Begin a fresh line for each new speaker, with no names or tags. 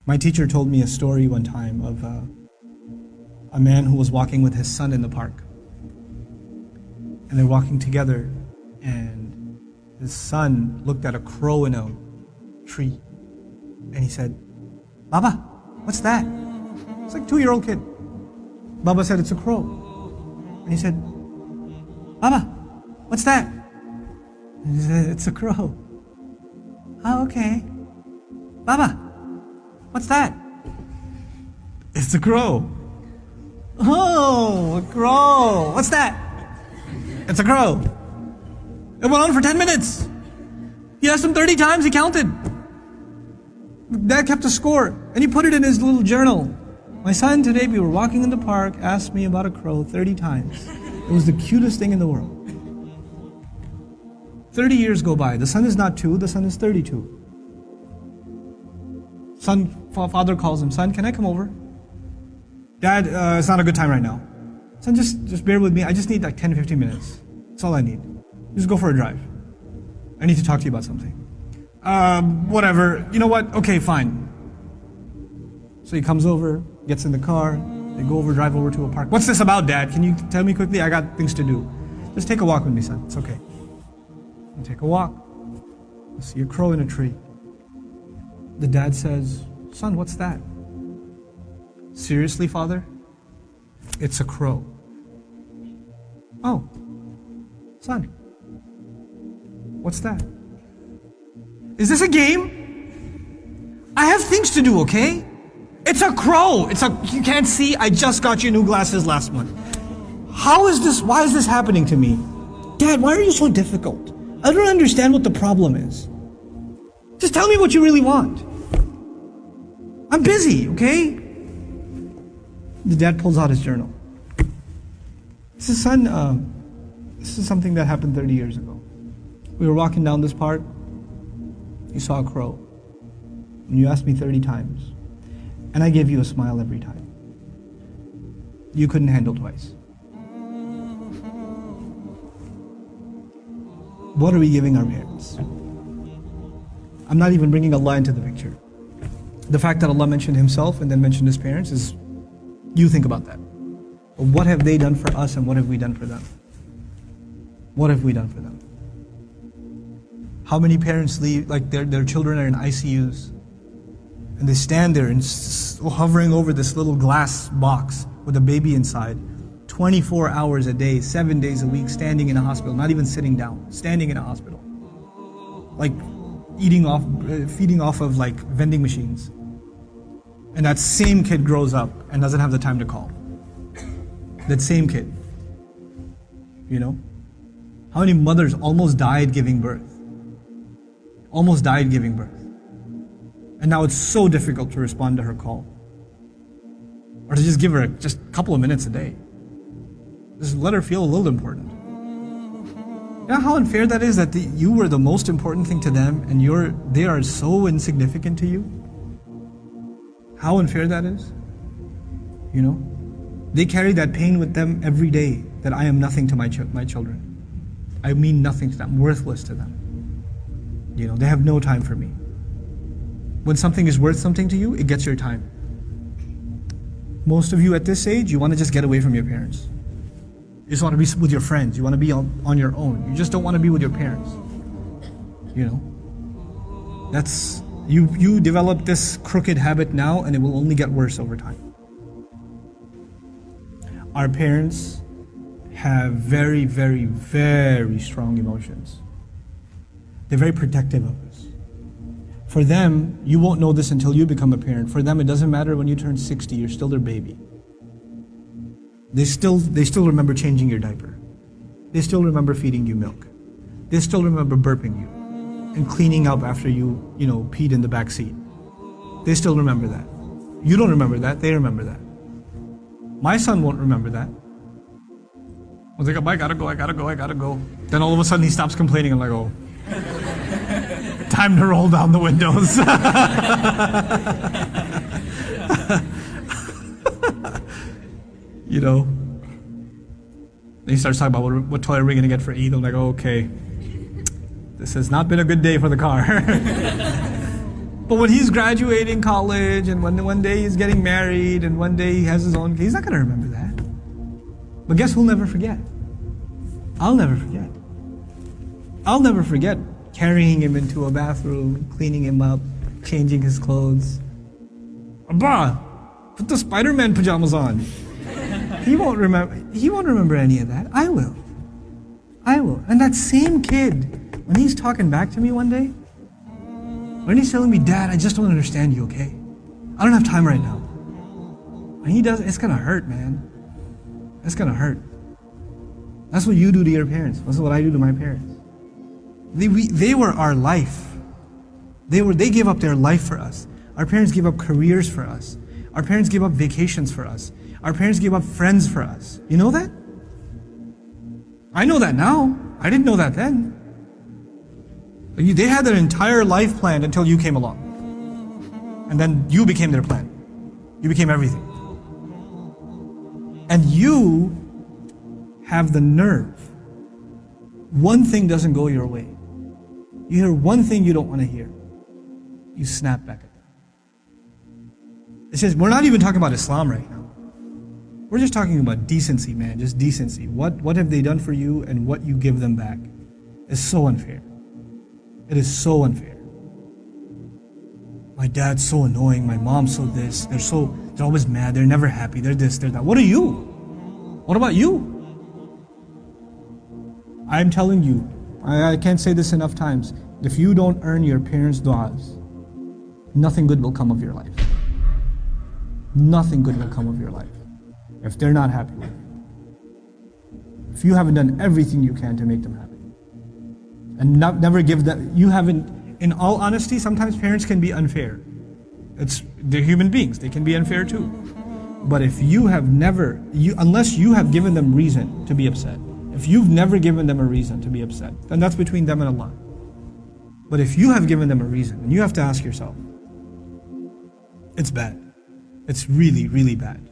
My teacher told me a story one time of a man who was walking with his son in the park. And they're walking together, and his son looked at a crow in a tree. And he said, "Baba, what's that?" It's like a 2-year-old kid. Baba said, "It's a crow." And he said, "Baba, what's that?" And he said, "It's a crow." "Oh, okay." "Baba, what's that?" "It's a crow." "Oh, a crow. What's that?" "It's a crow." It went on for 10 minutes. He asked him 30 times, he counted. Dad kept a score, and he put it in his little journal. "My son, today we were walking in the park, asked me about a crow 30 times. It was the cutest thing in the world." 30 years go by. The son is not 2, the son is 32. Father calls him, "Son, can I come over?" "Dad, it's not a good time right now." "Son, just bear with me. I just need like 10 to 15 minutes. That's all I need. Just go for a drive. I need to talk to you about something." Whatever. You know what? Okay, fine. So he comes over, gets in the car, they go over, drive over to a park. "What's this about, Dad? Can you tell me quickly? I got things to do." "Just take a walk with me, son. It's okay." You take a walk. You see a crow in a tree. The dad says, "Son, what's that?" "Seriously, Father? It's a crow." "Oh, son, what's that?" "Is this a game? I have things to do, okay? It's a crow. You can't see, I just got you new glasses last month. Why is this happening to me? Dad, why are you so difficult? I don't understand what the problem is. Just tell me what you really want. I'm busy, okay?" The dad pulls out his journal. He says, "Son, this is something that happened 30 years ago. We were walking down this park. You saw a crow. And you asked me 30 times. And I gave you a smile every time. You couldn't handle twice. What are we giving our parents?" I'm not even bringing Allah into the picture. The fact that Allah mentioned Himself and then mentioned His parents is, you think about that. But what have they done for us and what have we done for them? What have we done for them? How many parents leave, like their children are in ICUs, and they stand there and hovering over this little glass box with a baby inside, 24 hours a day, 7 days a week, standing in a hospital, not even sitting down, standing in a hospital. Like feeding off of like vending machines. And that same kid grows up and doesn't have the time to call. That same kid. You know? How many mothers almost died giving birth? Almost died giving birth. And now it's so difficult to respond to her call. Or to just give her just a couple of minutes a day. Just let her feel a little important. You know how unfair that is, that you were the most important thing to them and they are so insignificant to you? How unfair that is? You know? They carry that pain with them every day, that I am nothing to my children. I mean nothing to them, I'm worthless to them. You know, they have no time for me. When something is worth something to you, it gets your time. Most of you at this age, you want to just get away from your parents. You just want to be with your friends. You want to be on your own. You just don't want to be with your parents. You know? That's, you develop this crooked habit now and it will only get worse over time. Our parents have very, very, very strong emotions. They're very protective of us. For them, you won't know this until you become a parent. For them, it doesn't matter when you turn 60, you're still their baby. They still remember changing your diaper. They still remember feeding you milk. They still remember burping you and cleaning up after you peed in the back seat. They still remember that. You don't remember that, they remember that. My son won't remember that. I was like, I gotta go. Then all of a sudden he stops complaining. I'm like, oh, time to roll down the windows. You know. Then he starts talking about what toy are we gonna get for Eid. I'm like, oh, okay. This has not been a good day for the car. But when he's graduating college, and when one day he's getting married, and one day he has his own, he's not going to remember that. But guess who'll never forget? I'll never forget. I'll never forget carrying him into a bathroom, cleaning him up, changing his clothes. Abba, put the Spider-Man pajamas on. He won't remember any of that. I will. And that same kid, when he's talking back to me one day, when he's telling me, Dad, I just don't understand you, okay? I don't have time right now. And he does, it's gonna hurt, man. It's gonna hurt. That's what you do to your parents. That's what I do to my parents. They were our life. They gave up their life for us. Our parents gave up careers for us. Our parents gave up vacations for us. Our parents gave up friends for us. You know that? I know that now. I didn't know that then. They had their entire life planned until you came along. And then you became their plan. You became everything. And you have the nerve. One thing doesn't go your way. You hear one thing you don't want to hear. You snap back at them. It says, we're not even talking about Islam right now. We're just talking about decency, man. Just decency. What have they done for you and what you give them back is so unfair. It is so unfair. My dad's so annoying. My mom's so this. They're always mad. They're never happy. They're this, they're that. What are you? What about you? I'm telling you, I can't say this enough times. If you don't earn your parents' du'as, nothing good will come of your life. Nothing good will come of your life if they're not happy with you. If you haven't done everything you can to make them happy. And never give them, you haven't, in all honesty, sometimes parents can be unfair. They're human beings, they can be unfair too. But if you have never, unless you have given them reason to be upset, if you've never given them a reason to be upset, then that's between them and Allah. But if you have given them a reason, and you have to ask yourself, it's bad. It's really, really bad.